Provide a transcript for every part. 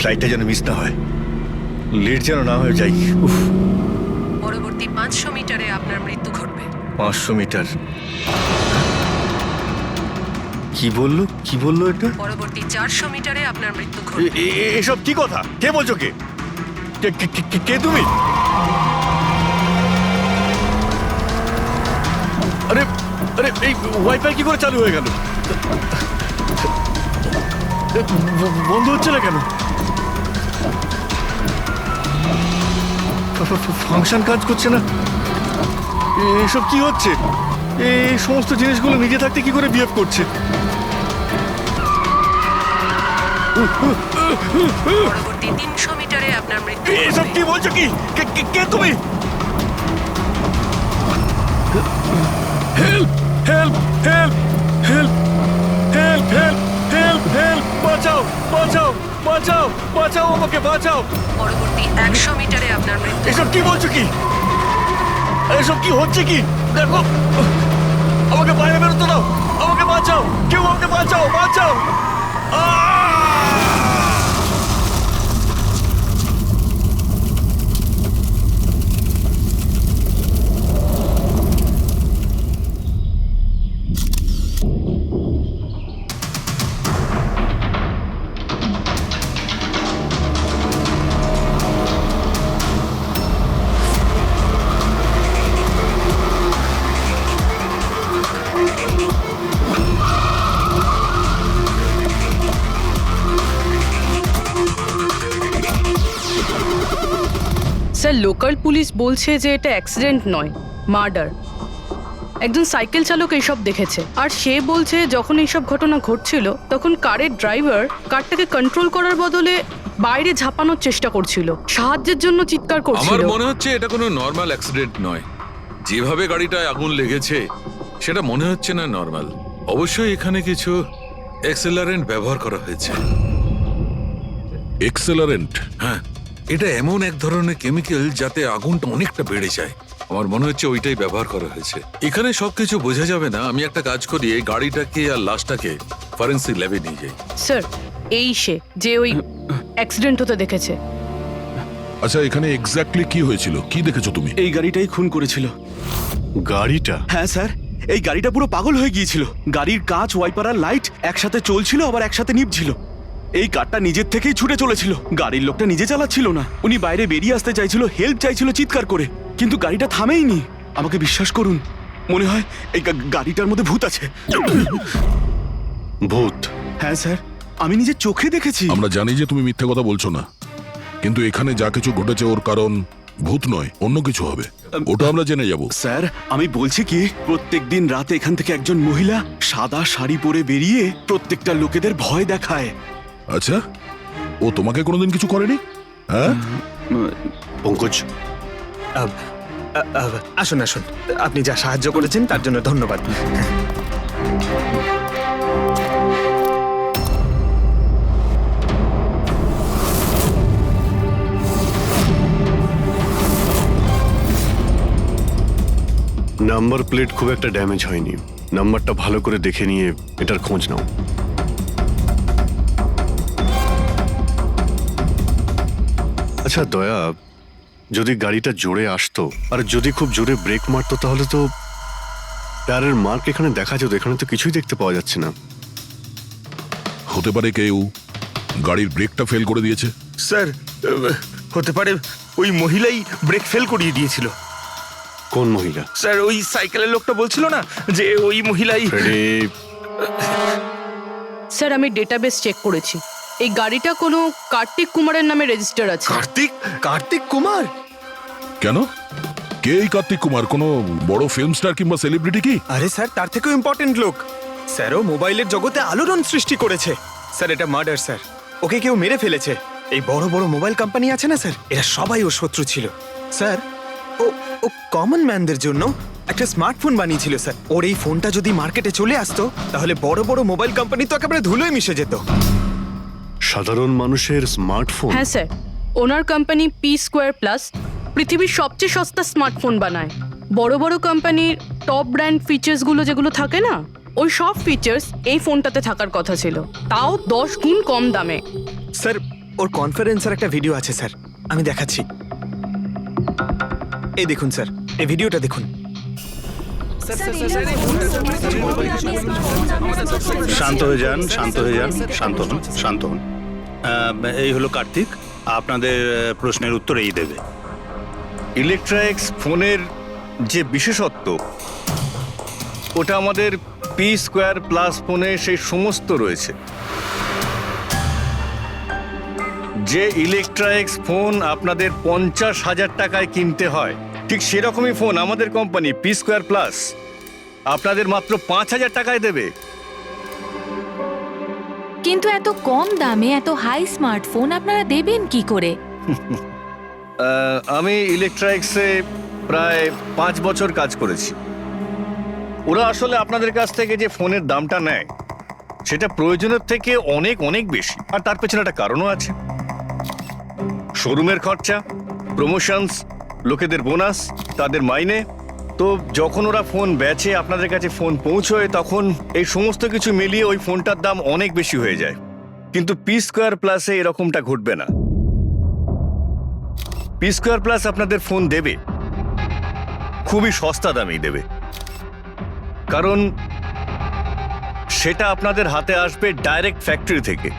ফ্লাইটটা যেন মিস না হয়, লেট যেন না হয়ে যাই। উফ, পরবর্তী 500 মিটারে আপনার মৃত্যু ঘটবে। 500 মিটার? কি বললো এটা? পরবর্তী 400 মিটারে আপনার মৃত্যু ঘটবে। এসব কি কথা? কে বলছো? কে তুমি? আরে আরে এই ওয়াইফাই কি করে চালু হয়ে গেল? বন্ধ হচ্ছে না কেন? ফাংশন কাজ করছে না? এসব কি হচ্ছে? এই সমস্ত জিনিসগুলো নিজে থাকতে কি করে বিহেভ করছে? পরবর্তী 300 মিটারে আপনার মৃত্যু এসব ঘটবে। কি বলছো? কি কে তুমি? Help help help help help help help help! বাঁচাও বাঁচাও বাঁচাও বাঁচাও, আমাকে বাঁচাও! পরবর্তী 100 মিটারে আপনার মৃত্যু এসব কি বলছো? কি এসব কি হচ্ছে? কি দেখো, আমাকে বাইরে বেরোতে দাও, আমাকে বাঁচাও, কেউ আমাকে বাঁচাও, বাঁচাও! স্যার, লোকাল পুলিশ বলছে যে এটা অ্যাক্সিডেন্ট নয়, মার্ডার। একজন সাইকেল চালক এইসব দেখেছে, আর সে বলছে যখন এইসব ঘটনা ঘটছিল তখন কারের ড্রাইভার কারটাকে কন্ট্রোল করার বদলে বাইরে ঝাঁপানোর চেষ্টা করছিল, সাহায্যের জন্য চিৎকার করছিল। আমার মনে হচ্ছে এটা কোনো নর্মাল অ্যাক্সিডেন্ট নয়। যেভাবে গাড়িটায় আগুন লেগেছে সেটা মনে হচ্ছে না নর্মাল। অবশ্যই এখানে কিছু এক্সেলারেন্ট ব্যবহার করা হয়েছে। এক্সেলারেন্ট? হ্যাঁ, এটা এমন এক ধরনের কেমিক্যাল যাতে আগুনটা অনেকটা বেড়ে যায়। আমার মনে হচ্ছে ওইটাই ব্যবহার করা হয়েছে। এখানে সবকিছু বোঝা যাবে না। আমি একটা কাজ করি, এই গাড়িটাকে আর লাশটাকে ফরেন্সিক ল্যাবে নিয়ে যাই। স্যার, এই সে যে ওই অ্যাক্সিডেন্ট হতে দেখেছে। আচ্ছা, এখানে এক্স্যাক্টলি কি হয়েছিল? কি দেখেছো তুমি? এই গাড়িটাই খুন করেছিল। গাড়িটা? হ্যাঁ স্যার, এই গাড়িটা পুরো পাগল হয়ে গিয়েছিল। গাড়ির কাঁচ, ওয়াইপার আর লাইট একসাথে চলছিল, আবার একসাথে নিভছিল। এই কারটা নিজের থেকেই ছুটে চলেছিল। গাড়ির লোকটা নিজে চালাচ্ছিল না, উনি বাইরে বেরিয়ে আসতে চাইছিল, হেল্প চাইছিল চিৎকার করে, কিন্তু গাড়িটা থামেইনি। আমাকে বিশ্বাস করুন, মনে হয় এই গাড়িটার মধ্যে ভূত আছে। ভূত? হ্যাঁ স্যার, আমি নিজের চোখে দেখেছি। আমরা জানি যে তুমি মিথ্যে কথা বলছো না, কিন্তু এখানে যা কিছু ঘটেছে ওর কারণ ভূত নয়, অন্য কিছু হবে। ওটা আমরা জেনে যাব। স্যার, আমি বলছি কি, প্রত্যেকদিন রাতে এখান থেকে একজন মহিলা সাদা শাড়ি পরে বেরিয়ে প্রত্যেকটা লোকেদের ভয় দেখায়। আচ্ছা, ও তোমাকে কোনোদিন কিছু করেনি? হ্যাঁ? পঙ্কজ, আসুন আসুন, আপনি যা সাহায্য করেছেন তার জন্য ধন্যবাদ। নাম্বার প্লেট খুব একটা ড্যামেজ হয়নি। নাম্বারটা ভালো করে দেখে নিয়ে এটার খোঁজ নাও। আচ্ছা দয়া, যদি গাড়িটা জোরে আসতো আর যদি খুব জোরে ব্রেক মারতো তাহলে তো টায়ারের মার্ক এখানে দেখা যেত। এখানে তো কিছুই দেখতে পাওয়া যাচ্ছে না। হতে পারে কেউ গাড়ির ব্রেকটা ফেল করে দিয়েছে। স্যার, হতে পারে ওই মহিলাই ব্রেক ফেল করিয়ে দিয়েছিল। কোন মহিলা? স্যার, ওই সাইকেলের লোকটা বলছিল না যে ওই মহিলাই। স্যার, আমি ডেটাবেস চেক করেছি, এই গাড়িটা কোনো কার্তিক কুমারের নামে রেজিস্টার আছে। কার্তিক কুমার? কেন? কে এই কার্তিক কুমার? কোনো বড় ফিল্ম স্টার কিংবা সেলিব্রিটি কি? আরে স্যার, তার থেকেও ইম্পর্টেন্ট লোক। স্যারও মোবাইলের জগতে আলোড়ন সৃষ্টি করেছে। স্যার, এটা মার্ডার স্যার। ওকে কেউ মেরে ফেলেছে। এই বড় বড় মোবাইল কোম্পানি আছে না স্যার, এরা সবাই ওর শত্রু ছিল স্যার। ও কমন ম্যানদের জন্য একটা স্মার্টফোন বানিয়েছিল স্যার। ওর এই ফোনটা যদি মার্কেটে চলে আসতো তাহলে বড় বড় মোবাইল কোম্পানি তো একেবারে ধুলোয় মিশে যেত। সাধারণ মানুষের স্মার্টফোন? হ্যাঁ স্যার, ওনার কোম্পানি P2+ পৃথিবীর সবচেয়ে সস্তা স্মার্টফোন বানায়। বড় বড় কোম্পানির টপ ব্র্যান্ড ফিচার্সগুলো যেগুলো থাকে না, ওই সব ফিচার্স এই ফোনটাতে থাকার কথা ছিল, তাও 10 গুণ কম দামে। স্যার, ও ওর কনফারেন্সের একটা ভিডিও আছে স্যার, আমি দেখাচ্ছি। এই দেখুন স্যার, এই ভিডিওটা দেখুন। শান্ত হয়ে যান, শান্ত হয়ে যান, শান্ত হন, শান্ত হন। এই হলো কার্তিক, আপনাদের প্রশ্নের উত্তর এই দেবে। ইলেকট্রনিক্স ফোনের যে বিশেষত্ব, ওটা আমাদের পি স্কোয়ার প্লাস ফোনে সেই সমস্ত রয়েছে। যে ইলেকট্রনিক্স ফোন আপনাদের 50,000 টাকায় কিনতে হয়, ঠিক সেরকমই ফোন আমাদের কোম্পানি পি স্কোয়ার প্লাস আপনাদের মাত্র 5,000 টাকায় দেবে। কিন্তু এত কম দামে এত হাই স্মার্টফোন আপনারা দেবেন কি করে? আমি ইলেকট্রনিক্সে প্রায় 5 বছর কাজ করেছি। ওরা আসলে আপনাদের কাছ থেকে যে ফোনের দামটা নেয় সেটা প্রয়োজনের থেকে অনেক অনেক বেশি, আর তার পেছনে একটা কারণও আছে। শোরুমের খরচা, প্রমোশনস, লোকেদের বোনাস, তাদের মাইনে। তো যখন ওরা ফোন বেচে, আপনাদের কাছে ফোন পৌঁছয়, তখন এই সমস্ত কিছু মিলিয়ে ওই ফোনটার দাম অনেক বেশি হয়ে যায়। কিন্তু পি স্কোয়ার প্লাসে এরকমটা ঘটবে না। পি স্কোয়ার প্লাস আপনাদের ফোন দেবে খুবই সস্তা দামেই দেবে, কারণ সেটা আপনাদের হাতে আসবে ডাইরেক্ট ফ্যাক্টরি থেকে।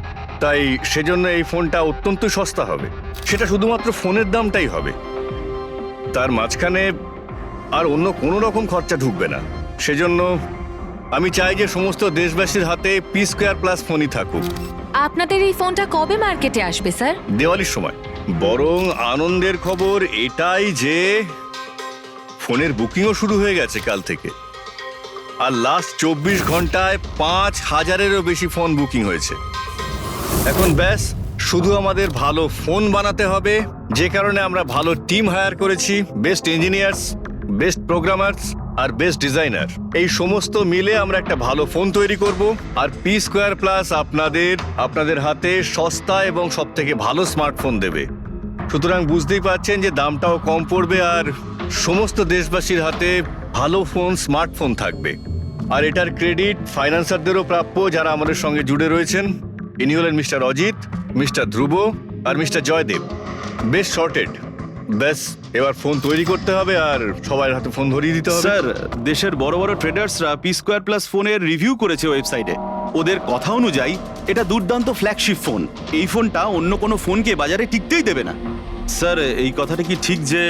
তাই সেজন্য এই ফোনটা অত্যন্ত সস্তা হবে। সেটা শুধুমাত্র ফোনের দামটাই হবে, তার মাঝখানে আর অন্য কোনো রকম খরচা ঢুকবে না। সেজন্য আমি চাই যে সমস্ত দেশবাসীর হাতে পি স্কোয়ার প্লাস ফোনই থাকুক। আপনাদের এই ফোনটা কবে মার্কেটে আসবে স্যার? দেওয়ালির সময়। বরং আনন্দের খবর এটাই যে ফোনের বুকিংও শুরু হয়ে গেছে কাল থেকে। আর লাস্ট 24 ঘন্টায় 5,000-এরও বেশি ফোন বুকিং হয়েছে। এখন ব্যাস শুধু আমাদের ভালো ফোন বানাতে হবে, যে কারণে আমরা ভালো টিম হায়ার করেছি। বেস্ট ইঞ্জিনিয়ার্স, বেস্ট প্রোগ্রামার্স আর বেস্ট ডিজাইনার, এই সমস্ত মিলে আমরা একটা ভালো ফোন তৈরি করব। আর পি স্কোয়ার প্লাস আপনাদের হাতে সস্তা এবং সবথেকে ভালো স্মার্টফোন দেবে। সুতরাং বুঝতেই পারছেন যে দামটাও কম পড়বে, আর সমস্ত দেশবাসীর হাতে ভালো ফোন, স্মার্টফোন থাকবে। আর এটার ক্রেডিট ফাইন্যান্সারদেরও প্রাপ্য, যারা আমাদের সঙ্গে জুড়ে রয়েছেন। ইনি হলেন মিস্টার অজিত, মিস্টার ধ্রুব আর মিস্টার জয়দেব। বেশ শর্টেড। ব্যাস এবার ফোন তৈরি করতে হবে আর সবার হাতে ফোন ধরিয়ে দিতে হবে। স্যার, দেশের বড় বড় ট্রেডার্সরা পি স্কোয়ার প্লাস ফোনের রিভিউ করেছে ওয়েবসাইটে। ওদের কথা অনুযায়ী এটা দুর্দান্ত ফ্ল্যাগশিপ ফোন। এই ফোনটা অন্য কোনো ফোনকে বাজারে টিকতেই দেবে না। স্যার, এই কথাটা কি ঠিক যে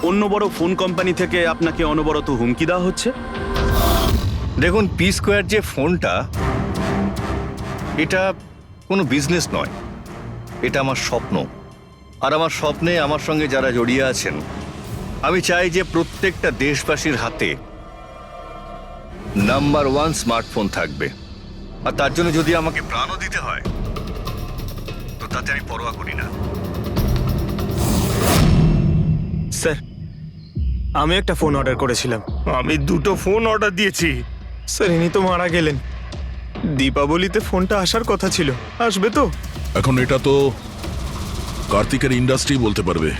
অন্য বড় ফোন কোম্পানি থেকে আপনাকে অনবরত হুমকি দেওয়া হচ্ছে? দেখুন, পি স্কোয়ার যে ফোনটা, এটা কোনো বিজনেস নয়, এটা আমার স্বপ্ন। আর আমার স্বপ্নে আমার সঙ্গে যারা জড়িয়ে আছেন, আমি চাই যে প্রত্যেকটা দেশবাসীর হাতে নাম্বার 1 স্মার্টফোন থাকবে। আর তার জন্য যদি আমাকে প্রাণও দিতে হয়, তো তাতে আমি পরোয়া করি না। স্যার, আমি একটা ফোন অর্ডার করেছিলাম। আমি 2টো ফোন অর্ডার দিয়েছি। স্যার, ইনি তো মারা গেলেন। দীপাবলিতে ফোনটা আসার কথা ছিল, আসবে তো? এখন এটা তো কার্তিকের ইন্ডাস্ট্রি বলতে পারবে।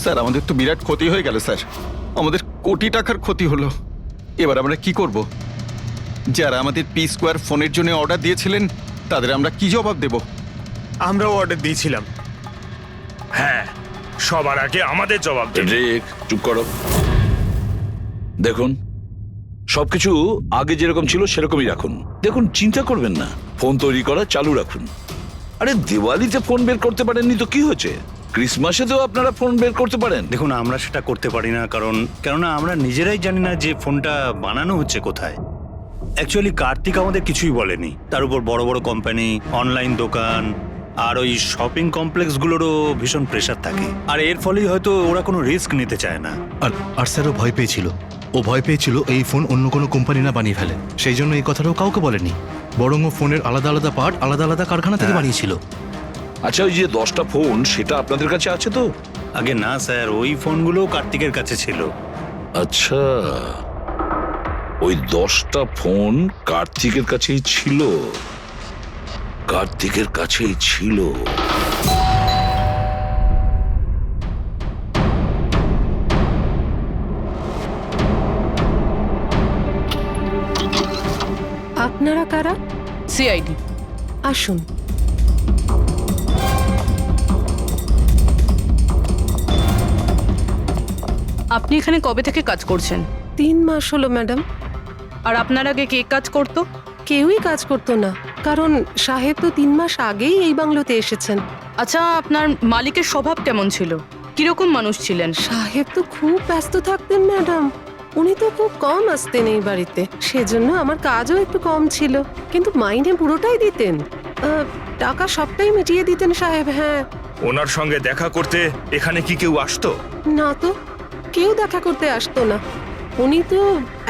স্যার, আমাদের তো বিরাট ক্ষতি হয়ে গেল স্যার। আমাদের কোটি টাকার ক্ষতি হলো। এবার আমরা কি করব? যারা আমাদের পি স্কোয়ার ফোনের জন্য অর্ডার দিয়েছিলেন, তাদের আমরা কি জবাব দেব? আমরাও অর্ডার দিয়েছিলাম। হ্যাঁ, সবার আগে আমাদের জবাব দেবে। রিক, চুপ করো। দেখুন, সবকিছু আগে যেরকম ছিল সেরকমই রাখুন। দেখুন, চিন্তা করবেন না, ফোন তৈরি করা চালু রাখুন। আরে দিওয়ালিতে ফোন বের করতে পারেননি তো কি হয়েছে? ক্রিসমাসেতেও আপনারা ফোন বের করতে পারেন। দেখুন, আমরা সেটা করতে পারি না, কেননা আমরা নিজেরাই জানি না যে ফোনটা বানানো হচ্ছে কোথায়। অ্যাকচুয়ালি কার্তিক আমাদের কিছুই বলেনি। তার উপর বড় বড় কোম্পানি, অনলাইন দোকান আর ওই শপিং কমপ্লেক্সগুলোরও ভীষণ প্রেশার থাকে। আর এর ফলেই হয়তো ওরা কোনো রিস্ক নিতে চায় না। আর স্যারও ভয় পেয়েছিল। ও ভয় পেয়েছিল এই ফোন অন্য কোনো কোম্পানি না বানিয়ে ফেলে, সেই জন্য এই কথাটাও কাউকে বলেনি। বরং ও ফোনের আলাদা আলাদা পার্ট আলাদা আলাদা কারখানা থেকে বানিয়েছিল। আচ্ছা, ওই যে 10টা ফোন, সেটা আপনাদের কাছে আছে তো? আগে না স্যার, ওই ফোনগুলো কার্তিকের কাছে ছিল। আচ্ছা, ওই 10টা ফোন কার্তিকের কাছেই ছিল। কার্তিকের কাছেই ছিল। আপনারা কারা? সিআইডি। আসুন। আপনি এখানে কবে থেকে কাজ করছেন? 3 মাস হলো ম্যাডাম। আর আপনার আগে কে কাজ করতো? কেউই কাজ করতো না, কারণ সাহেব তো 3 মাস আগেই এই বাংলোতে এসেছেন। আচ্ছা, আপনার মালিকের স্বভাব কেমন ছিল? কিরকম মানুষ ছিলেন? সাহেব তো খুব ব্যস্ত থাকতেন ম্যাডাম। উনি তো খুব কম আসতেন এই বাড়িতে, সেজন্য আমার কাজও একটু কম ছিল, কিন্তু মাইনে পুরোটাই দিতেন। টাকা সবটাই মিটিয়ে দিতেন সাহেব। হ্যাঁ। ওনার সঙ্গে দেখা করতে এখানে কি কেউ আসতো? না তো, কেউ দেখা করতে আসতো না। উনি তো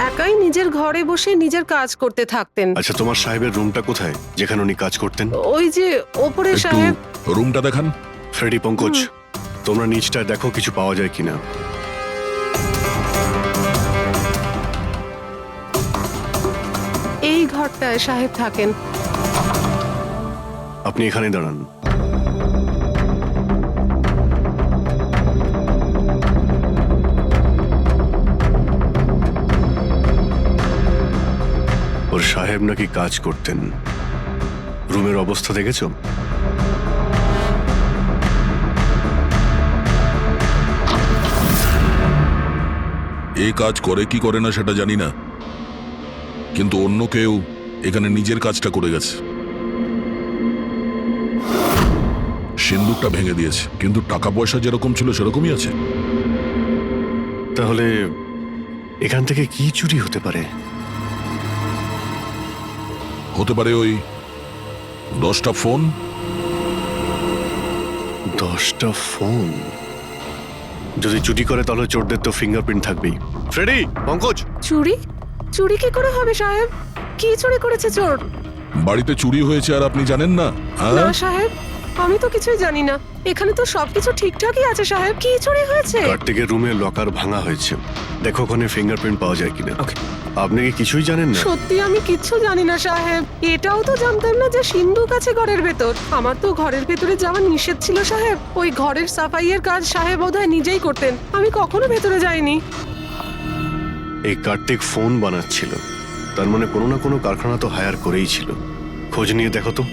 একাই নিজের ঘরে বসে নিজের কাজ করতে থাকতেন। আচ্ছা, তোমার সাহেবের রুমটা কোথায় যেখানে উনি কাজ করতেন? ওই যে ওপরে একটু সাহেব। রুমটা দেখান। ফ্রেডি, পঙ্কজ, তোমরা নিচটা দেখো কিছু পাওয়া যায় কিনা। এই ঘরটায় সাহেব থাকেন। আপনি এখানে দাঁড়ান। ওর সাহেব নাকি কাজ করতেন। রুমের অবস্থা দেখেছো? এ কাজ করে কি করে না সেটা জানি না, কিন্তু অন্য কেউ এখানে নিজের কাজটা করে গেছে। সিন্দুকটা ভেঙে দিয়েছে, কিন্তু টাকা পয়সা যেরকম ছিল সেরকমই আছে। তাহলে এখান থেকে কি চুরি হতে পারে? হতে পারে ওই 10টা ফোন। 10টা ফোন? যদি চুরি করে তাহলে চোরদের তো ফিঙ্গারপ্রিন্ট থাকবেই। ফ্রেডি, পঙ্কজ। চুরি? চুরি কি করে হবে সাহেব? কি চুরি করেছে চোর? বাড়িতে চুরি হয়েছে আর আপনি জানেন না? না সাহেব, আমি তো কিছুই জানি না। এখানে তো সবকিছু ঠিকঠাকই আছে সাহেব। কি চুরি হয়েছে? কার্তিকের রুমে লকার ভাঙা হয়েছে, দেখো ওখানে ফিঙ্গারপ্রিন্ট পাওয়া যায় কিনা। আপনি কি কিছুই জানেন না? সত্যি আমি কিচ্ছু জানি না সাহেব। এটাও তো জানতাম না যে সিন্ধুক আছে ঘরের ভেতর। আমার তো ঘরের ভেতরে যাওয়া নিষেধ ছিল সাহেব। ওই ঘরের সাফাইয়ের কাজ সাহেব বোধহয় নিজেই করতেন, আমি কখনো ভেতরে যাইনি। এই কার্তিক ফোন বানাচ্ছিল, তার মানে কোনো না কোনো কারখানা তো হায়ার করেই ছিল। খোঁজ নিয়ে দেখো তো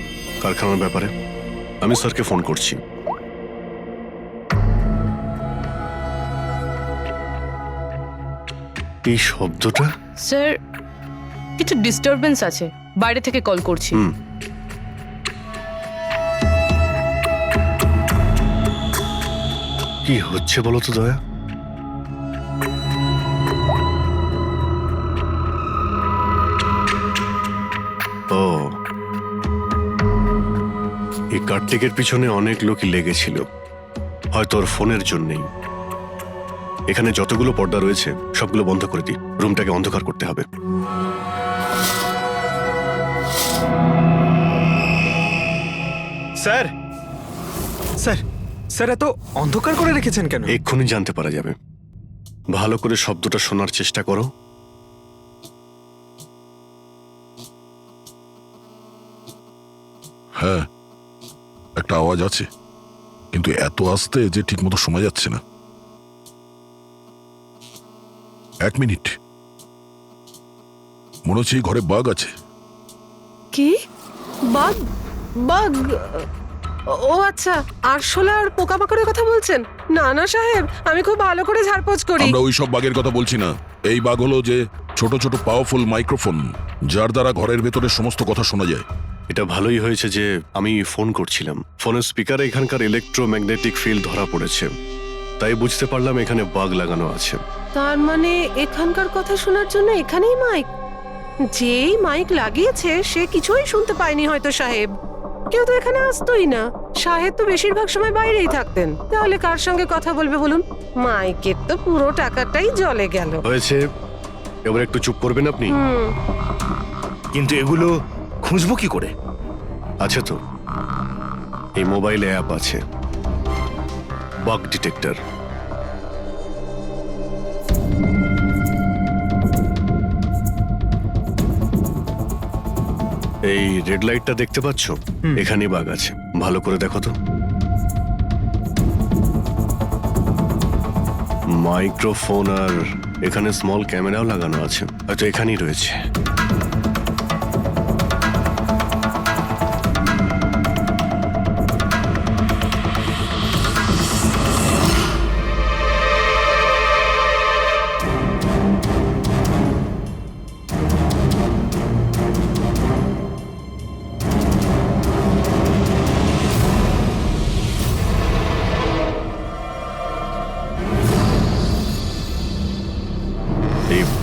কারখানার ব্যাপারে। আমি স্যারকে ফোন করছি। এই শব্দটা? স্যার, কিছু ডিস্টারবেন্স আছে, বাইরে থেকে কল করছি। কি হচ্ছে বলো তো দয়া? ও, এই কার্তিকের পিছনে অনেক লোকই লেগেছিল, হয়তো ওর ফোনের জন্যই। এখানে যতগুলো পর্দা রয়েছে সবগুলো বন্ধ করে দিই, রুমটাকে অন্ধকার করতে হবে। স্যার, স্যার, স্যার, এত অন্ধকার করে রেখেছেন কেন? এক্ষুনি জানতে পারা যাবে। ভালো করে শব্দটা শোনার চেষ্টা করো। হ্যাঁ, একটা আওয়াজ আছে, কিন্তু এত আস্তে যে ঠিক মতো শোনা যাচ্ছে না। 1 মিনিট, মনে হচ্ছে এই ঘরে বাঘ আছে। কি? বাঘ? বাঘ? ও আচ্ছা, আরশোলা আর পোকামাকড়ের কথা বলছেন? না না সাহেব, আমি খুব ভালো করে ঝাড়পোছ করি। আমরা ওই সব বাঘের কথা বলছি না। এই বাঘ হলো যে ছোট ছোট পাওয়ারফুল মাইক্রোফোন, যার দ্বারা ঘরের ভেতরে সমস্ত কথা শোনা যায়। এটা ভালোই হয়েছে যে আমি ফোন করছিলাম। ফোনের স্পিকারে এখানকার ইলেকট্রোম্যাগনেটিক ফিল্ড ধরা পড়েছে, তাই বুঝতে পারলাম এখানে বাগ লাগানো আছে। তার মানে এখানকার কথা শোনার জন্য এখানেই মাইক? যেই মাইক লাগিয়েছে সে কিছুই শুনতে পায়নি হয়তো সাহেব। কেউ তো এখানে আসতোই না। সাহেব তো বেশিরভাগ সময় বাইরেই থাকতেন। তাহলে কার সঙ্গে কথা বলবে বলুন? মাইকের তো পুরো টাকাটাই জলে গেল। হয়েছে, এবার একটু চুপ করবেন আপনি? কিন্তু এগুলো খুঁজবো কি করে? আছে তো, এই মোবাইলে অ্যাপ আছে, বাগ ডিটেক্টর। এই রেড লাইটটা দেখতে পাচ্ছ? এখানেই বাগ আছে, ভালো করে দেখো তো। মাইক্রোফোন আর এখানে স্মল ক্যামেরাও লাগানো আছে, হয়তো এখানেই রয়েছে।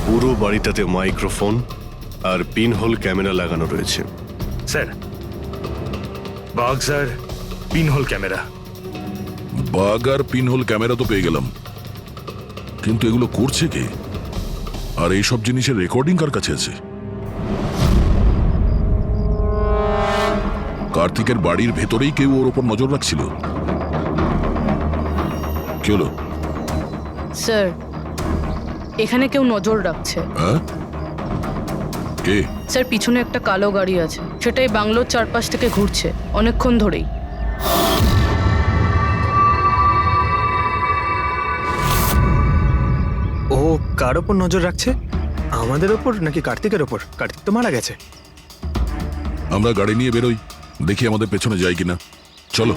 পুরো বাড়িটাতে মাইক্রোফোন আর পিনহোল ক্যামেরা লাগানো রয়েছে। স্যার বাঘ স্যার পিনহোল ক্যামেরা। বাগ আর পিনহোল ক্যামেরা তো পেয়ে গেলাম, কিন্তু এগুলো করছে কে? আর এইসব জিনিসের রেকর্ডিং কার কাছে আছে? কার্তিকের বাড়ির ভেতরেই কেউ ওর ওপর নজর রাখছিল। কি হলো? স্যার, এখানে কেউ নজর রাখছে। হ্যাঁ, কে? স্যার, পিছনে একটা কালো গাড়ি আছে, সেটাই বাংলোর চারপাশ থেকে ঘুরছে অনেকক্ষণ ধরেই। ও কার ওপর নজর রাখছে? আমাদের ওপর নাকি কার্তিকের ওপর? কার্তিক তো মারা গেছে। আমরা গাড়ি নিয়ে বেরোই, দেখি আমাদের পেছনে যায় কিনা। চলো।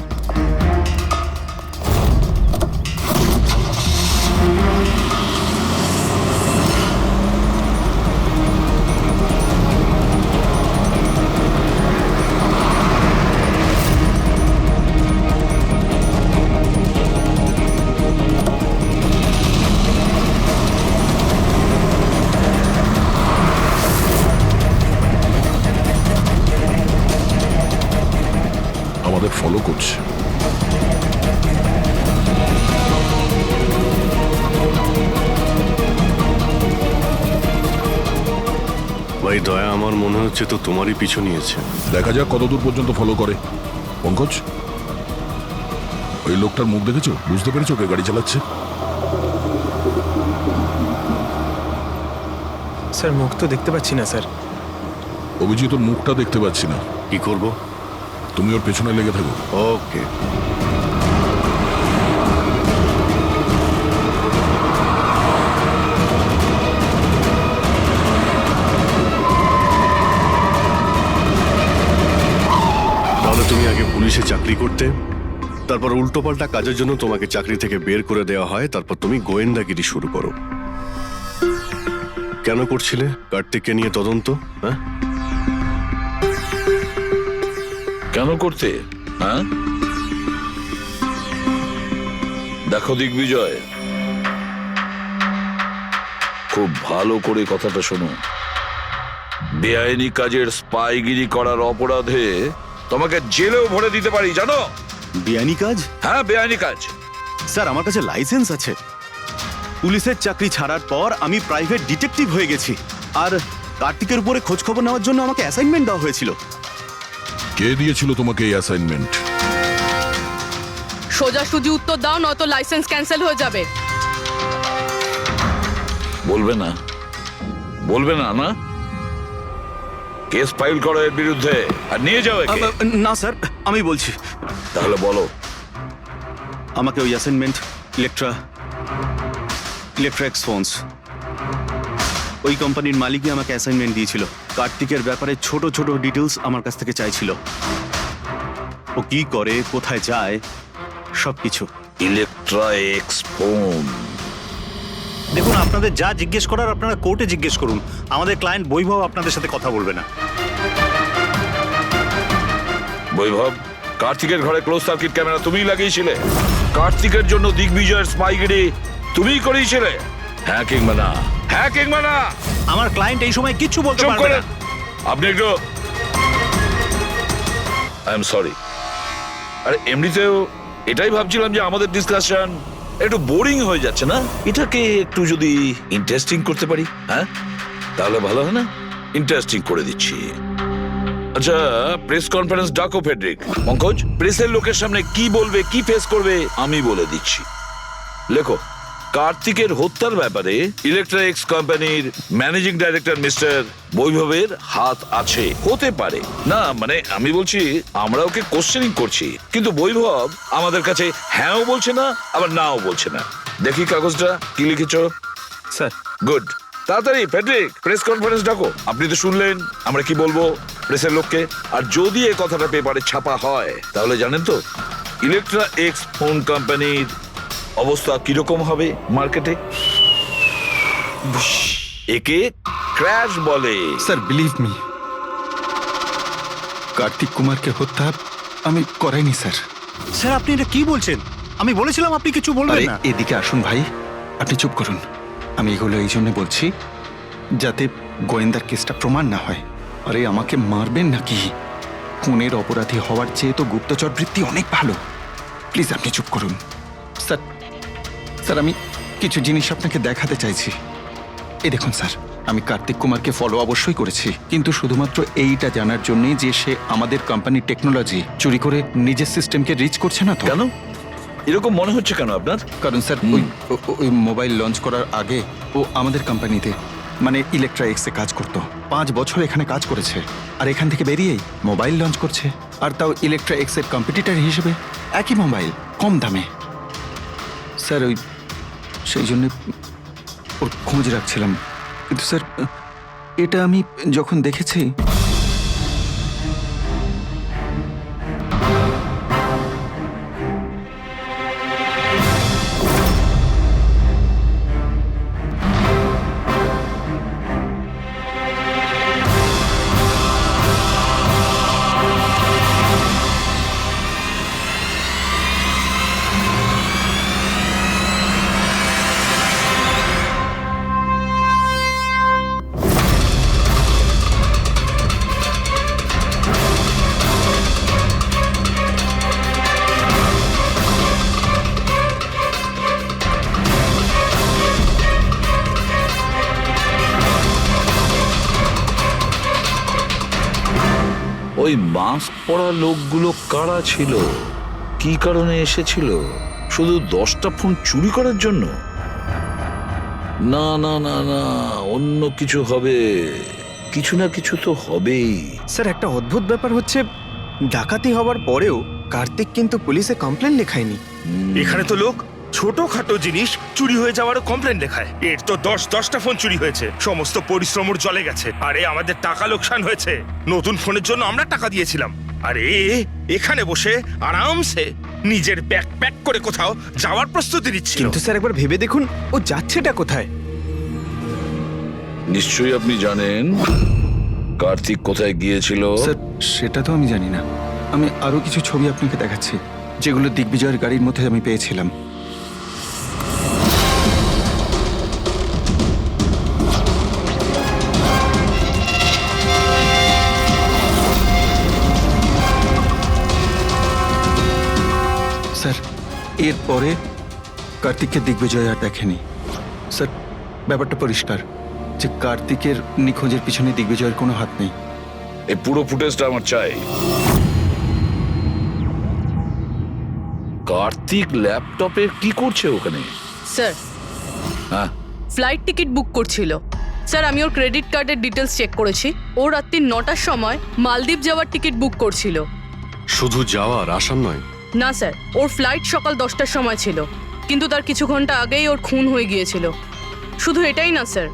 আমাদের ফলো করছে। ভাই দয়া, আমার মনে হচ্ছে তো তোমারই পিছু নিয়েছে। দেখা যাক কতদূর পর্যন্ত ফলো করে। পঙ্কজ, ওই লোকটার মুখ দেখেছো? বুঝতে পেরেছো কে গাড়ি চালাচ্ছে? স্যার মুখ তো দেখতে পাচ্ছি না স্যার। অভিজিৎ, ওর মুখটা দেখতে পাচ্ছি না। কি করব? তুমি ওর পেছনে লেগে থাকো। ওকে। তাহলে তুমি আগে পুলিশে চাকরি করতে, তারপর উল্টোপাল্টা কাজের জন্য তোমাকে চাকরি থেকে বের করে দেওয়া হয়, তারপর তুমি গোয়েন্দাগিরি শুরু করো। কেন করছিলে কার্তিককে নিয়ে তদন্ত? হ্যাঁ, কেন করতে? হ্যাঁ, দেখো দিগ্বিজয়, খুব ভালো করে কথাটা শোনো। বেআইনি কাজের স্পাইগিরি করার অপরাধে তোমাকে জেলেও ভরে দিতে পারি, জানো? বেআইনি কাজ? হ্যাঁ, বেআইনি কাজ। স্যার, আমার কাছে লাইসেন্স আছে। পুলিশের চাকরি ছাড়ার পর আমি প্রাইভেট ডিটেকটিভ হয়ে গেছি। আর কার্তিকের উপরে খোঁজ খবর নেওয়ার জন্য আমাকে অ্যাসাইনমেন্ট দেওয়া হয়েছিল। কে দিয়েছিল তোমাকে এই অ্যাসাইনমেন্ট? সোজাসুজি উত্তর দাও, নয়তো লাইসেন্স ক্যান্সেল হয়ে যাবে। বলবে না? বলবে না? না, কেস ফাইল করো এর বিরুদ্ধে আর নিয়ে যাও একে। না স্যার, আমি বলছি। তাহলে বলো। আমাকে ওই অ্যাসাইনমেন্ট ইলেকট্রা এক্সফোন্স, ওই কোম্পানির মালিকই আমাকে অ্যাসাইনমেন্ট দিয়েছিল। কার্তিকের ব্যাপারে ছোট ছোট ডিটেলস আমার কাছ থেকে চাইছিল। ও কি করে, কোথায় যায়, সবকিছু। ইলেকট্রা এক্সফোন। দেখুন, আপনাদের যা জিজ্ঞেস করার আপনারা কোর্টে জিজ্ঞেস করুন। আমাদের ক্লায়েন্ট বৈভব আপনাদের সাথে কথা বলবে না। বৈভব, কার্তিকের ঘরে ক্লোজ সার্কিট ক্যামেরা তুমিই লাগিয়েছিলে? কার্তিকের জন্য দিগ্বিজয়ের স্পাইগিরি তুমিই করিয়েছিলে? হ্যাঁ কিংবা না? হ্যাঁ কিংবা না? আমার ক্লায়েন্ট এই সময় কিচ্ছু বলতে চুপ পারবে না। করেন। আপনি একটু, আই এম সরি। আরে এমনিতেও এটাই ভাবছিলাম যে আমাদের ডিসকাশন একটু বোরিং হয়ে যাচ্ছে না, এটাকে একটু যদি ইন্টারেস্টিং করতে পারি, হ্যাঁ তাহলে ভালো হয় না? ইন্টারেস্টিং করে দিচ্ছি। আচ্ছা, প্রেস কনফারেন্স ডাকো ফেডরিক। পঙ্কজ, প্রেসের লোকের সামনে কি বলবে, কি ফেস করবে আমি বলে দিচ্ছি। লেখো, কার্তিকের হত্যার ব্যাপারে ইলেকট্রা এক্স কোম্পানির ম্যানেজিং ডাইরেক্টর মিস্টার বৈভবের হাত আছে। হতে পারে না, মানে আমি বলছি আমরা ওকে কোশ্চেনিং করছি, কিন্তু বৈভব আমাদের কাছে হ্যাঁও বলছে না আবার নাও বলছে না। দেখি কাগজটা কি লিখেছো। Sir, good. তাড়াতাড়ি ফেডরিক, প্রেস কনফারেন্স ডাকো। আপনি তো শুনলেন আমরা কি বলবো প্রেসের লোককে। আর যদি এই কথাটা পেপারে ছাপা হয় তাহলে জানেন তো ইলেকট্রা এক্স ফোন কোম্পানির অবস্থা কিরকম হবে মার্কেটে। একে ক্র্যাশ বলে। স্যার বিলিভ মি, কার্তিক কুমারকে হত্যা আমি করাইনি স্যার। স্যার, আপনি এটা কি বলছেন? আমি বলেছিলাম আপনি কিছু বলবেন আরে না। এদিকে আসুন ভাই, আপনি চুপ করুন। আমি এগুলো এই জন্য বলছি যাতে গোয়েন্দার কেসটা প্রমাণ না হয়। আরে আমাকে মারবেন নাকি? খুনের অপরাধী হওয়ার চেয়ে তো গুপ্তচর বৃত্তি অনেক ভালো। প্লিজ আপনি চুপ করুন। স্যার স্যার আমি কিছু জিনিস আপনাকে দেখাতে চাইছি। এই দেখুন স্যার, আমি কার্তিক কুমারকে ফলো অবশ্যই করেছি, কিন্তু শুধুমাত্র এইটা জানার জন্যই যে সে আমাদের কোম্পানির টেকনোলজি চুরি করে নিজের সিস্টেমকে রিচ করছে না তো। কেন এরকম মনে হচ্ছে কেন আপনার? কারণ স্যার ওই মোবাইল লঞ্চ করার আগে ও আমাদের কোম্পানিতে মানে ইলেকট্রা এক্সে কাজ করতো। 5 বছর এখানে কাজ করেছে, আর এখান থেকে বেরিয়েই মোবাইল লঞ্চ করছে, আর তাও ইলেকট্রা এক্সের কম্পিটিটর হিসেবে। একই মোবাইল, কম দামে। স্যার সেই জন্য ওর খোঁজ রাখছিলাম। কিন্তু স্যার এটা আমি যখন দেখেছি, ওই মাস্ক পরা লোকগুলো কারা ছিল, কি কারণে এসেছিল? শুধু 10টা ফোন চুরি করার জন্য? না না না না, অন্য কিছু হবে, কিছু না কিছু তো হবেই। স্যার একটা অদ্ভুত ব্যাপার হচ্ছে, ডাকাতি হওয়ার পরেও কার্তিক কিন্তু পুলিশে কমপ্লেন লেখায়নি। এখানে তো লোক ছোটখাটো জিনিস চুরি হয়ে যাওয়ারও কমপ্লেন লেখায়। এর তো 10টা ফোন চুরি হয়েছে, সমস্ত পরিশ্রম ওর জলে গেছে। আরে আমাদের টাকা লোকসান হয়েছে, নতুন ফোনের জন্য আমরা টাকা দিয়েছিলাম। আরে এখানে বসে আরামসে নিজের ব্যাগ প্যাক করে কোথাও যাওয়ার প্রস্তুতি নিচ্ছিল। কিন্তু স্যার একবার ভেবে দেখুন, ও যাচ্ছেটা কোথায়? নিশ্চয়ই আপনি জানেন কার্তিক কোথায় গিয়েছিল। স্যার সেটা তো আমি জানি না। আমি আরো কিছু ছবি আপনাকে দেখাচ্ছি, যেগুলো দিগ্বিজয়ের গাড়ির মধ্যে আমি পেয়েছিলাম। স্যার এরপরে কার্তিককে দিগ্বিজয় আর দেখেনি। স্যার ব্যাপারটা পরিষ্কার যে কার্তিকের নিখোঁজের পিছনে দিগ্বিজয়ের কোনো হাত নেই। এই পুরো ফুটেজটা আমার চাই। কার্তিক ল্যাপটপে কি করছে ওখানে? স্যার হ্যাঁ, ফ্লাইট টিকিট বুক করছিল। স্যার আমি ওর ক্রেডিট কার্ডের ডিটেলস চেক করেছি। ও রাত্রি 9টার সময় মালদ্বীপ যাওয়ার টিকিট বুক করছিল। শুধু যাওয়ার, আসার নয়? না স্যার, ওর ফ্লাইট সকাল 10টার সময় ছিল, কিন্তু তার কিছু ঘন্টা আগেই ওর খুন হয়ে গিয়েছিল। শুধু এটাই না স্যার,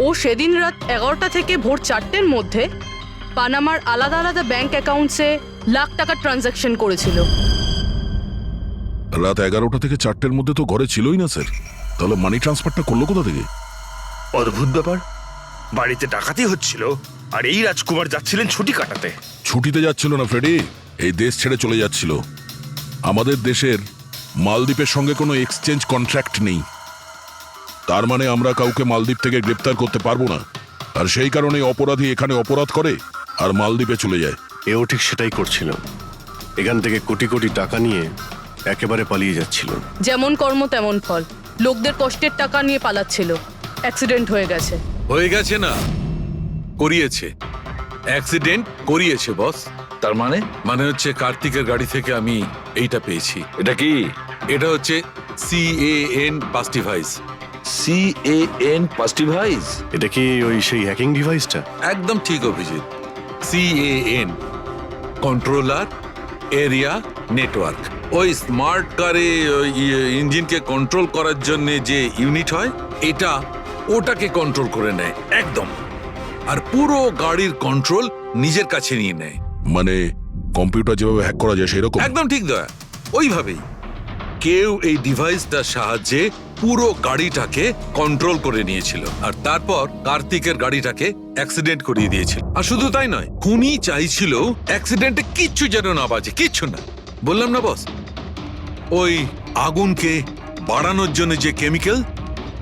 ও সেদিন রাত 11টা থেকে ভোর 4টের মধ্যে পানামার আলাদা আলাদা ব্যাংক অ্যাকাউন্টসে লাখ টাকার ট্রানজ্যাকশন করেছিল। রাত 11টা থেকে 4টের মধ্যে তো ঘরে ছিলই না স্যার, তাহলে মানি ট্রান্সফারটা করলো কোথা থেকে? অদ্ভুত ব্যাপার, বাড়িতে ডাকাতি হচ্ছিল আর এই রাজকুমার যাচ্ছিলেন ছুটি কাটাতে। ছুটিতে যাচ্ছিল না ফ্রেডি, এই দেশ ছেড়ে চলে যাচ্ছিল। আমাদের দেশের মালদ্বীপের সঙ্গে কোনো এক্সচেঞ্জ কন্ট্রাক্ট নেই, তার মানে আমরা কাউকে মালদ্বীপ থেকে গ্রেপ্তার করতে পারবো না। আর সেই কারণে অপরাধী এখানে অপরাধ করে আর মালদ্বীপে চলে যায়। এও ঠিক সেটাই করছিল, এখান থেকে কোটি কোটি টাকা নিয়ে একেবারে পালিয়ে যাচ্ছিল। যেমন কর্ম তেমন ফল, লোকদের কষ্টের টাকা নিয়ে পালাচ্ছিল। অ্যাক্সিডেন্ট হয়ে গেছে। হয়ে গেছে না, করিয়েছে। অ্যাক্সিডেন্ট করিয়েছে বস। তার মানে? মানে হচ্ছে কার্তিকের গাড়ি থেকে আমি এইটা পেয়েছি। এটা কি? এটা হচ্ছে CAN পাস্টিভাইজ। CAN পাস্টিভাইজ? এটা কি ওই সেই হ্যাকিং ডিভাইসটা? একদম ঠিক Abhijit. CAN controller area network. ওই স্মার্ট কারে ইঞ্জিনকে কন্ট্রোল করার জন্য যে ইউনিট হয়, এটা ওটাকে কন্ট্রোল করে নেয় একদম, আর পুরো গাড়ির কন্ট্রোল নিজের কাছে নিয়ে নেয়। মানে কম্পিউটার যেভাবে হ্যাক করা যায় সেরকম? একদম ঠিক দয়া, ওইভাবেই। কেউ এই ডিভাইসটার সাহায্যে পুরো গাড়িটাকে কন্ট্রোল করে নিয়েছিল, আর তারপর কার্তিকের গাড়িটাকে অ্যাক্সিডেন্ট করিয়ে দিয়েছিল। আর শুধু তাই নয়, খুনি চাইছিল অ্যাক্সিডেন্টে কিচ্ছু যেন না বাজে, কিচ্ছু না। বললাম না বস, ওই আগুনকে বাড়ানোর জন্য যে কেমিক্যাল,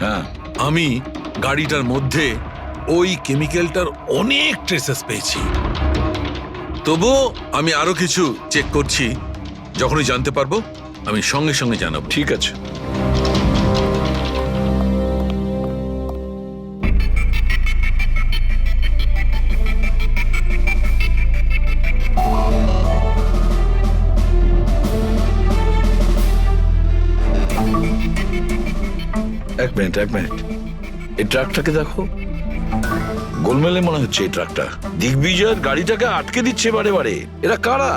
হ্যাঁ, আমি গাড়িটার মধ্যে ওই কেমিক্যালটার অনেক ট্রেসেস পেয়েছি। তবুও আমি আরো কিছু চেক করছি, যখনই জানতে পারবো আমি সঙ্গে সঙ্গে জানাবো। ঠিক আছে। এক মিনিট এই ট্রাকটাকে দেখো, গোলমেলে মনে হচ্ছে এই ট্রাকটা। দিগ্বিজয়ের গাড়িটাকে আটকে দিচ্ছে বারে বারে। এরা কারা?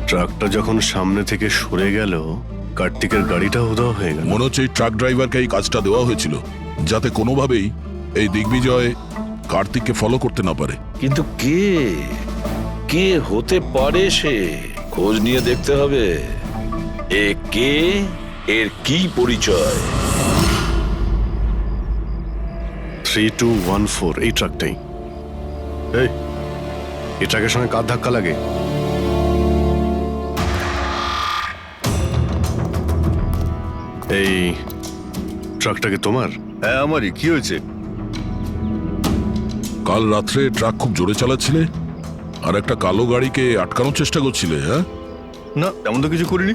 ট্রাকটা যখন সামনে থেকে সরে গেল, কার্তিকের গাড়িটা উধাও হয়ে গেল। মনে হচ্ছে এই ট্রাক ড্রাইভারকে এই কাজটা দেওয়া হয়েছিল যাতে কোনোভাবেই এই দিগ্বিজয় কার্তিককে ফলো করতে না পারে। কিন্তু কে হতে পারে সে? খোঁজ নিয়ে দেখতে হবে। এ কে, এর কি পরিচয়? 3214 এই ট্রাকটাই। এই ট্রাকের সঙ্গে কার ধাক্কা লাগে? এই ট্রাকটাকে তোমার? হ্যাঁ আমারই। কি হয়েছে? কাল রাত্রে ট্রাক খুব জোরে চালাচ্ছিলে আর একটা কালো গাড়িকে আটকানোর চেষ্টা করছিলে। হ্যাঁ, না তেমন তো কিছু করিনি।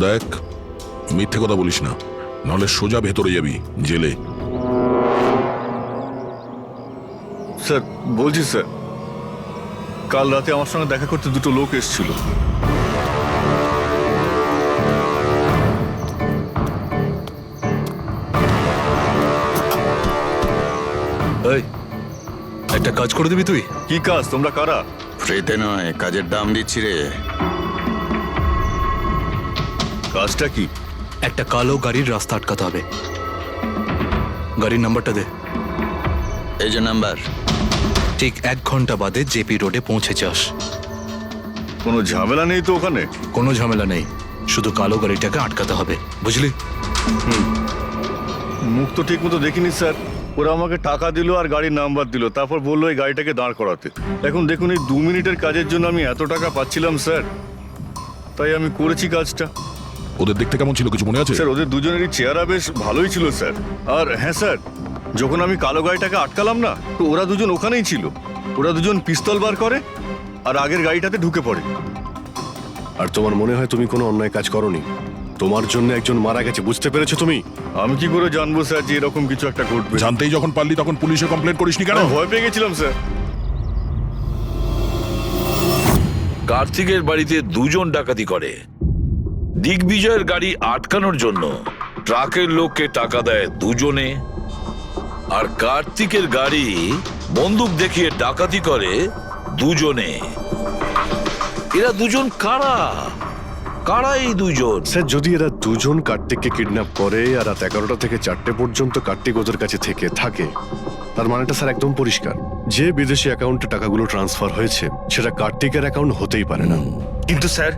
দেখ, মিথ্যে কথা বলিস না, নাহলে সোজা ভেতরে যাবি জেলে। স্যার বলছি স্যার, কাল রাতে আমার সঙ্গে দেখা করতে দুটো লোক এসেছিল। একটা কাজ করে দিবি তুই? কি কাজ? তোমরা কারা? ফ্রিতে নয়, কাজের দাম দিচ্ছি রে। কাজটা কি? একটা কালো গাড়ির রাস্তা আটকাতে হবে। গাড়ির নাম্বারটা দে। এই যে নাম্বার। ঠিক 1 ঘন্টা বাদে জেপি রোডে পৌঁছে যাস। কোনো ঝামেলা নেই তো ওখানে? কোনো ঝামেলা নেই, শুধু কালো গাড়িটাকে আটকাতে হবে, বুঝলি? মুখ তো ঠিক মতো দেখিনি স্যার। ওরা আমাকে টাকা দিল আর গাড়ির নাম্বার দিল, তারপর বললো এই গাড়িটাকে দাঁড় করাতে। এখন দেখুন, এই 2 মিনিটের কাজের জন্য আমি এত টাকা পাচ্ছিলাম স্যার, তাই আমি করেছি কাজটা। ওদের দেখতে কেমন ছিল কিছু মনে আছে? স্যার ওদের দুজনেরই চেহারা বেশ ভালোই ছিল স্যার। আর হ্যাঁ স্যার, যখন আমি কালো গাড়িটাকে আটকালাম না, তো ওরা দুজন ওখানেই ছিল। ওরা দুজন পিস্তল বার করে আর আগের গাড়িটাতে ঢুকে পড়ে। আর তোমার মনে হয় তুমি কোনো অন্যায় কাজ করনি? তোমার জন্য একজন মারা গেছে, বুঝতে পেরেছো তুমি? আমি কি করে জানবো স্যার যে এরকম কিছু একটা ঘটবে? জানতেই যখন পারলি তখন পুলিশে কমপ্লেন করিসনি কেন? ভয় পেয়ে গেছিলাম স্যার। কার্তিকের বাড়িতে 2 জন ডাকাতি করে। দিগ্বিজয়ের গাড়ি আটকানোর জন্য ট্রাকের লোককে টাকা দেয় 2 জনে, আর কার্তিকের গাড়ি বন্দুক দেখিয়ে ডাকাতি করে 2 জনে। এরা 2 জন কারা? কারা এই 2 জন? স্যার যদি এরা 2 জন কার্তিককে কিডন্যাপ করে আর রাত 11টা থেকে 4টে পর্যন্ত কার্তিক ওদের কাছে থাকে, তার মানেটা স্যার একদম পরিষ্কার। যে বিদেশি অ্যাকাউন্টে টাকাগুলো ট্রান্সফার হয়েছে সেটা কার্তিকের অ্যাকাউন্ট হতেই পারে না। কিন্তু স্যার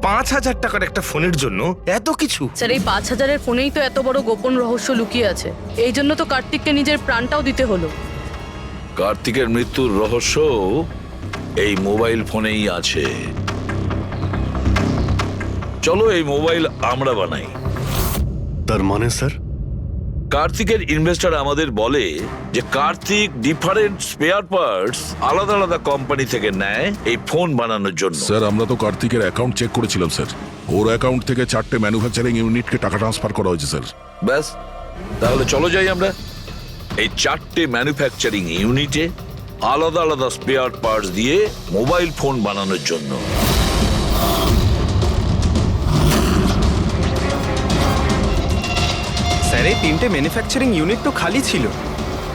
5,000 টাকার একটা ফোনের জন্য এত কিছু? স্যার এই 5,000-এর ফোনেই তো এত বড় গোপন রহস্য লুকিয়ে আছে। এই জন্য তো কার্তিককে নিজের প্রাণটাও দিতে হলো। কার্তিকের মৃত্যুর রহস্য এই মোবাইল ফোনেই আছে। চলো এই মোবাইল আমরা বানাই। তার মানে স্যার? কার্তিকের ইনভেস্টর আমাদের বলে যে কার্তিক ডিফারেন্ট স্পেয়ার পার্টস আলাদা আলাদা কোম্পানি থেকে নেয় এই ফোন বানানোর জন্য। স্যার আমরা তো কার্তিকের অ্যাকাউন্ট চেক করেছিলাম স্যার। ওর অ্যাকাউন্ট থেকে 4টে ম্যানুফ্যাকচারিং ইউনিটকে টাকা ট্রান্সফার করা হয়েছে স্যার। ব্যাস, তাহলে চলো যাই আমরা এই 4টে ম্যানুফ্যাকচারিং ইউনিটে আলাদা আলাদা স্পেয়ার পার্টস দিয়ে মোবাইল ফোন বানানোর জন্য। স্যার এই 3টে ম্যানুফ্যাকচারিং ইউনিট তো খালি ছিল।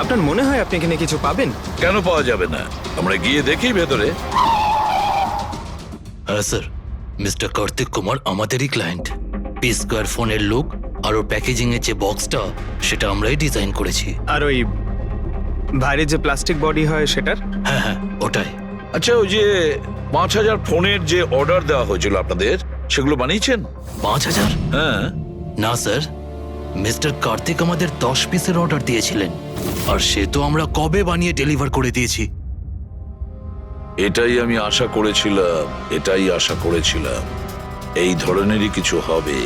আপনার মনে হয় আপনি এখানে কিছু পাবেন? কেন পাওয়া যাবে না? আমরা গিয়ে দেখি ভেতরে। হ্যাঁ স্যার, মিস্টার কার্তিক কুমার আমাদেরই ক্লায়েন্ট। P-Square ফোনের লুক আর ওর প্যাকেজিং এর যে বক্সটা সেটা আমরাই ডিজাইন করেছি। আর ওই বাইরে যে প্লাস্টিক বডি হয় সেটার? হ্যাঁ ওটাই। আচ্ছা, ওই যে 5,000 ফোনের যে অর্ডার দেওয়া হয়েছিল আপনাদের, সেগুলো বানিয়েছেন? 5,000? হ্যাঁ। না স্যার, মিস্টার কার্তিক আমাদের 10 পিসের অর্ডার দিয়েছিলেন, আর সে তো আমরা কবে বানিয়ে ডেলিভার করে দিয়েছি। এটাই আমি আশা করেছিলাম, এই ধরনেরই কিছু হবে।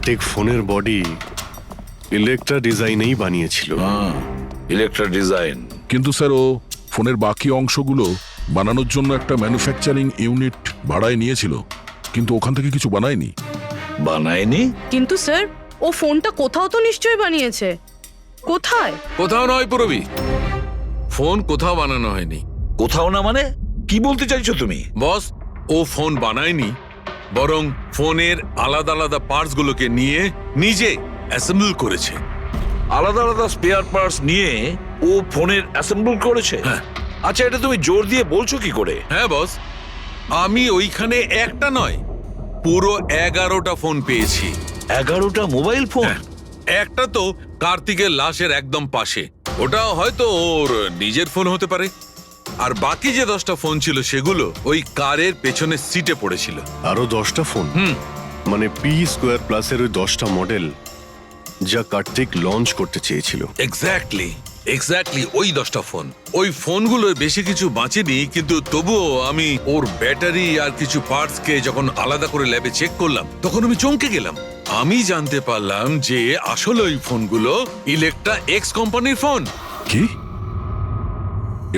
কার্তিক ফোনের বডি ইলেকট্রা ডিজাইনেই বানিয়েছিল। Electra design. কিন্তু স্যার ও ফোনের বাকি অংশগুলো বানানোর জন্য একটা ম্যানুফ্যাকচারিং ইউনিট ভাড়ায় নিয়েছিল, কিন্তু ওখান থেকে কিছু বানায়নি। বানায়নি? কিন্তু স্যার ও ফোনটা কোথাও তো নিশ্চয়ই বানিয়েছে। কোথায়? কোথাও নয় পুরবি, ফোন কোথাও বানানো হয়নি। কোথাও না মানে কি বলতে চাইছো তুমি? বস, ও ফোন বানায়নি, বরং ফোনের আলাদা আলাদা পার্টস গুলোকে নিয়ে নিজে অ্যাসেম্বল করেছে। আলাদা আলাদা স্পেয়ার পার্টস নিয়ে ও ফোনের অ্যাসেম্বল করেছে? আচ্ছা, এটা তুমি জোর দিয়ে বলছো কি করে? হ্যাঁ বস, আমি ওইখানে একটা নয় পুরো 11টা ফোন পেয়েছি। 11টা মোবাইল ফোন? একটা তো কার্তিকের লাশের একদম পাশে, ওটা হয়তো ওর নিজের ফোন হতে পারে। আর বাকি যে 10টা ফোন ছিল সেগুলো ওই কারের পেছনের সিটে পড়েছিল। আরো 10টা ফোন? মানে পি স্কোয়ার প্লাসের ওই 10টা মডেল যা কার্তিক লঞ্চ করতে চেয়েছিল। এক্স্যাক্টলি ওই 10টা ফোন। ওই ফোনগুলোর বেশি কিছু বাঁচেনি, কিন্তু তবুও আমি ওর ব্যাটারি আর কিছু পার্টস কে যখন আলাদা করে ল্যাবে চেক করলাম তখন আমি চমকে গেলাম। আমি জানতে পারলাম যে আসলে ওই ফোনগুলো ইলেকট্রা এক্স কোম্পানির ফোন। কি?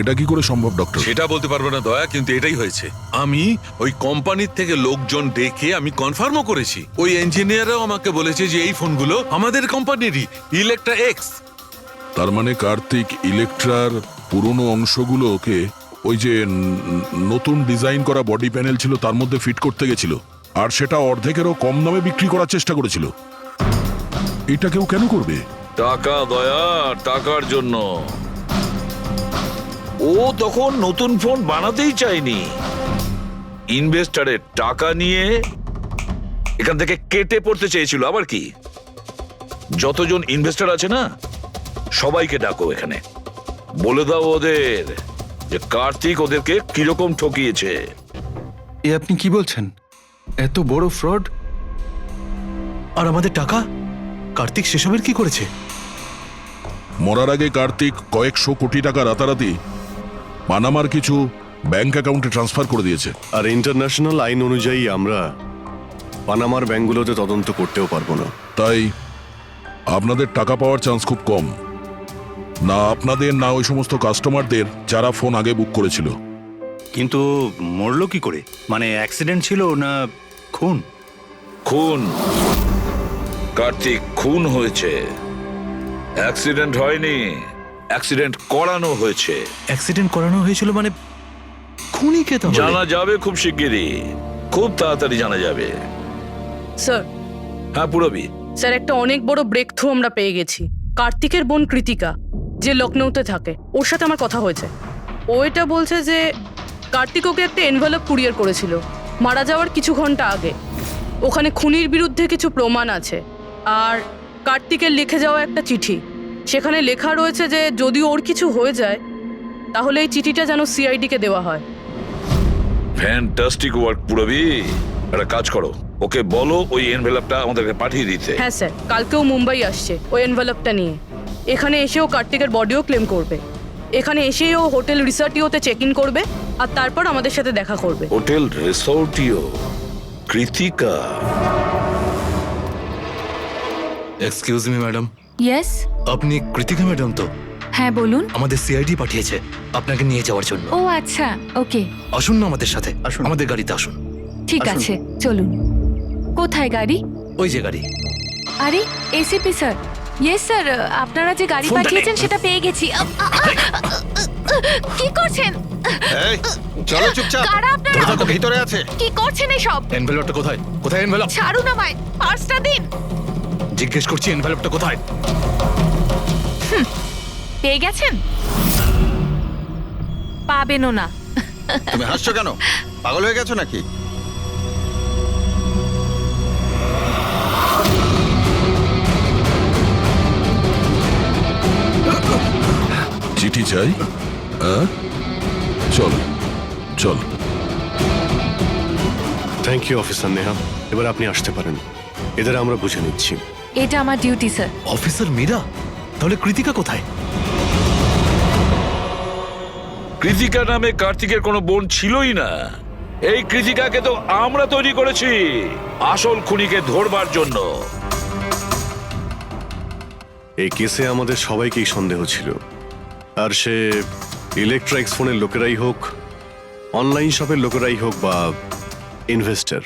এটা কি করে সম্ভব ডক্টর? সেটা বলতে পারবো না দয়া, কিন্তু এটাই হয়েছে। আমি ওই কোম্পানির থেকে লোকজন ডেকে আমি কনফার্মও করেছি। ওই ইঞ্জিনিয়ারও আমাকে বলেছে যে এই ফোনগুলো আমাদের কোম্পানিরই, ইলেকট্রা এক্স। তার মানে কার্তিক ইলেকট্রার পুরনো অংশগুলোকে ওই যে নতুন ডিজাইন করা বডি প্যানেল ছিল তার মধ্যে ফিট করতে গেছিল, আর সেটা অর্ধেকেরও কম দামে বিক্রি করার চেষ্টা করেছিল। এটা কেউ কেন করবে? টাকা দয়া, টাকার জন্য। ও তখন নতুন ফোন বানাতেই চায়নি, ইনভেস্টরের টাকা নিয়ে এখান থেকে কেটে পড়তে চেয়েছিল। আবার কি? যতজন ইনভেস্টর আছে না সবাইকে ডাকো এখানে, বলে দাও ওদের যে কার্তিক ওদেরকে কিরকম ঠকিয়েছে। এ আপনি কি বলছেন? এত বড় ফ্রড! আর আমাদের টাকা? কার্তিক সেসবের কি করেছে? মরার আগে কার্তিক কয়েকশো কোটি টাকা রাতারাতি পানামার কিছু ব্যাংক অ্যাকাউন্টে ট্রান্সফার করে দিয়েছে। আর ইন্টারন্যাশনাল আইন অনুযায়ী আমরা পানামার ব্যাংকগুলোতে তদন্ত করতেও পারবো না। তাই আপনাদের টাকা পাওয়ার চান্স খুব কম। না আপনাদের, না ওই সমস্ত কাস্টমারদের যারা ফোন আগে বুক করেছিল। কিন্তু মরলো কি করে? মানে অ্যাক্সিডেন্ট ছিল না খুন? খুন। কার্তিক খুন হয়েছে, অ্যাক্সিডেন্ট হয়নি। অ্যাক্সিডেন্ট করানো হয়েছে। অ্যাক্সিডেন্ট করানো হয়েছিল মানে খুনি কে? তাহলে জানা যাবে খুব শিগগিরই, খুব তাড়াতাড়ি জানা যাবে। স্যার। হ্যাঁ পুরবি। স্যার, একটা অনেক বড় ব্রেক থ্রু আমরা পেয়ে গেছি। কার্তিকের বোন কৃতিকা, যে লখনৌতে থাকে, ওর সাথে আমার কথা হয়েছে। ও এটা বলছে যে কার্তিক ওকে একটা এনভেলপ কুরিয়ার করেছিল মারা যাওয়ার কিছু ঘন্টা আগে। ওখানে খুনির বিরুদ্ধে কিছু প্রমাণ আছে, আর কার্তিকের লিখে যাওয়া একটা চিঠি। সেখানে লেখা রয়েছে যে যদি ওর কিছু হয়ে যায় তাহলে এই চিঠিটা যেন সিআইডিকে দেওয়া হয়। ফ্যান্টাস্টিক ওয়ার্ক পুরবি। একটা কাজ করো, ওকে বলো ওই এনভেলপটা আমাদেরকে পাঠিয়ে দিতে। হ্যাঁ স্যার, কালকেও মুম্বাই আসছে ওই এনভেলপটা নিয়ে। এখানে এসেও কার্তিকের বডিও ক্লেম করবে। এখানে এসেই ও হোটেল রিসর্টিওতে চেক ইন করবে, আর তারপর আমাদের সাথে দেখা করবে। Hotel Resortio? Kritika? Excuse me madam. Yes, আপনি কৃতিকা ম্যাডাম তো? হ্যাঁ বলুন। আমাদের সিআইডি পাঠিয়েছে আপনাকে নিয়ে যাওয়ার জন্য। ও আচ্ছা, ওকে। আসুন না আমাদের সাথে, আমাদের গাড়িতে আসুন। ঠিক আছে, চলুন। কোথায় গাড়ি? ওই যে গাড়ি। আরে এসিপি স্যার। ইয়েস স্যার, আপনারা যে গাড়ি পাঠিয়েছেন সেটা পেয়ে গেছি। কি করছেন? এই চলো চুপচাপ। কারা আপনারা? ভিতরে আছে। কি করছেন এসব? এনভেলপটা কোথায়? কোথায় এনভেলপ? ছাড়ুন আমায়, পার্সটা দিন। জিজ্ঞেস করছি এনভেলপটা কোথায়? পেয়ে গেছেন? পাবেনও না। তুমি হাসছো কেন? পাগল হয়ে গেছো নাকি? চিঠি চাই? চল চল। থ্যাংক ইউ অফিসার নেহা, এবার আপনি আসতে পারেন। এদের আমরা বুঝে নিচ্ছি। এটা আমার ডিউটি স্যার। অফিসার মীরা? তাহলে কৃতিকা কোথায়? কৃতিকা নামে কার্তিকের কোনো বোন ছিলই না। এই কৃতিকাকে তো আমরা তৈরি করেছি আসল খুনিকে ধরবার জন্য। এই কেসে আমাদের সবাইকেই সন্দেহ ছিল, আর সে ইলেকট্রনিক্স ফোনের লোকেরাই হোক, অনলাইন শপের লোকেরাই হোক বা ইনভেস্টর,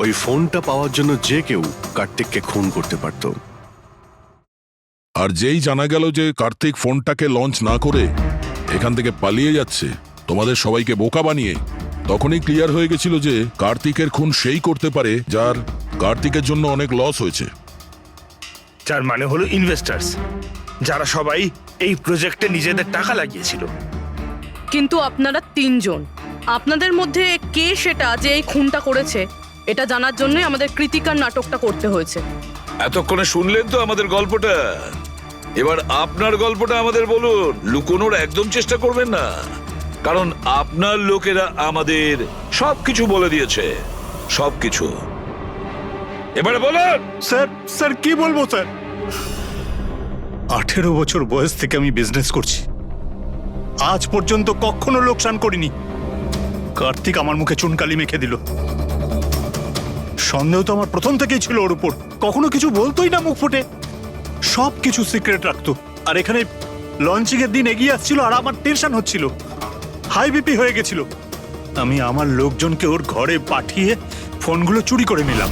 ওই ফোনটা পাওয়ার জন্য যে কেউ কার্তিককে খুন করতে পারত। আর যেই জানা গেল যে কার্তিক ফোনটাকে লঞ্চ না করে এখান থেকে পালিয়ে যাচ্ছে তোমাদের সবাইকে বোকা বানিয়ে, তখনই ক্লিয়ার হয়ে গেছিল যে কার্তিকের খুন সেই করতে পারে যার কার্তিকের জন্য অনেক লস হয়েছে। যার মানে হলো ইনভেস্টার্স, যারা সবাই এই প্রজেক্টে নিজেদের টাকা লাগিয়েছিল। কিন্তু আপনারা তিনজন, আপনাদের মধ্যে কে সেটা যে এই খুনটা করেছে এটা জানার জন্যই আমাদের কৃতিকার নাটকটা করতে হয়েছে। এতক্ষণে শুনলেন তো আমাদের গল্পটা, এবার আপনার গল্পটা আমাদের বলুন। লুকোনোর একদম চেষ্টা করবেন না, কারণ আপনার লোকেরা আমাদের সবকিছু বলে দিয়েছে, সবকিছু। এবারে বলুন। স্যার কি বলবো স্যার? 18 বছর বয়স থেকে আমি বিজনেস করছি, আজ পর্যন্ত কখনো লোকসান করিনি। কার্তিক আমার মুখে চুনকালি মেখে দিল। সন্দেহ তো আমার প্রথম থেকেই ছিল ওর উপর, কখনো কিছু বলতোই না মুখ ফুটে, সব কিছু সিক্রেট রাখতো। আর এখানে লঞ্চিং এর দিন এগিয়ে আসছিল আর আমার টেনশন হচ্ছিল, হাই বিপি হয়ে গেছিল। আমি আমার লোকজনকে ওর ঘরে পাঠিয়ে ফোনগুলো চুরি করে নিলাম।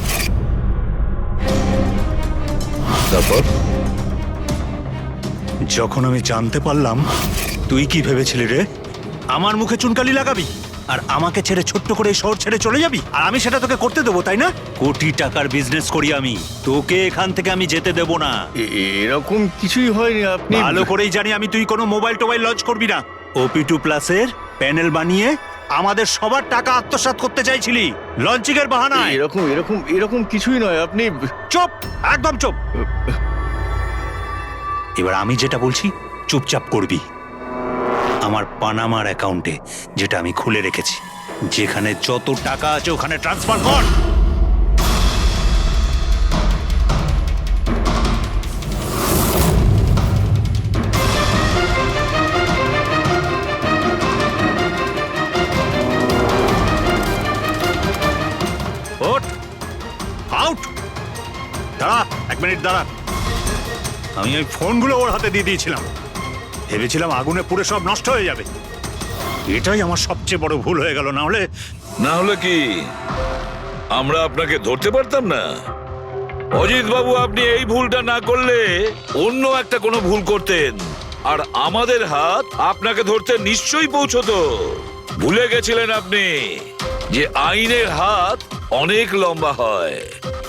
তারপর যখন আমি জানতে পারলাম, তুই কি ভেবেছিলি রে? আমার মুখে চুনকালি লাগাবি আর আমাকে ছেড়ে ছোট্ট করে শহর ছেড়ে চলে যাবি, আর আমি সেটা তোকে করতে দেবো, তাই না? কোটি টাকার বিজনেস করি আমি, তোকে এখান থেকে আমি যেতে দেবো না। এরকম কিছুই হয়নি। আপনি ভালো করেই জানি আমি তুই কোনো মোবাইল টোবাইল লঞ্চ করবি না। OP2 প্লাসের প্যানেল বানিয়ে আমাদের সবার টাকা আত্মসাৎ করতে চাইছিলি লঞ্চিং এর বাহানায়। এরকম এরকম এরকম কিছুই নয়। আপনি চুপ, একদম চুপ। এবার আমি যেটা বলছি চুপচাপ করবি। আমার পানামার অ্যাকাউন্টে, যেটা আমি খুলে রেখেছি, যেখানে যত টাকা আছে ওখানে ট্রান্সফার কর। ওঠ, আউট। দাঁড়া, 1 মিনিট দাঁড়া। আমি ওই ফোনগুলো ওর হাতে দিয়ে দিয়েছিলাম, ভেবেছিলাম আগুনে পুড়ে সব নষ্ট হয়ে যাবে। এটাই আমার সবচেয়ে বড় ভুল হয়ে গেল। না হলে কি আমরা আপনাকে ধরতে পারতাম না? অজিত বাবু, আপনি এই ভুলটা না করলে অন্য একটা কোনো ভুল করতেন, আর আমাদের হাত আপনাকে ধরতে নিশ্চয়ই পৌঁছতো। ভুলে গেছিলেন আপনি যে আইনের হাত অনেক লম্বা হয়।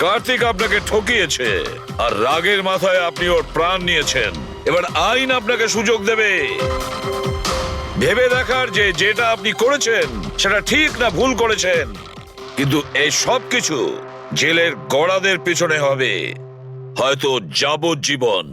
কার্তিক আপনাকে ঠকিয়েছে, আর রাগের মাথায় আপনি ওর প্রাণ নিয়েছেন। এবার আইন আপনাকে সুযোগ দেবে ভেবে দেখার যে যেটা আপনি করেছেন সেটা ঠিক না ভুল করেছেন। কিন্তু এই সব কিছু জেলের গড়াদের পিছনে হবে, হয়তো যাবজ্জীবন।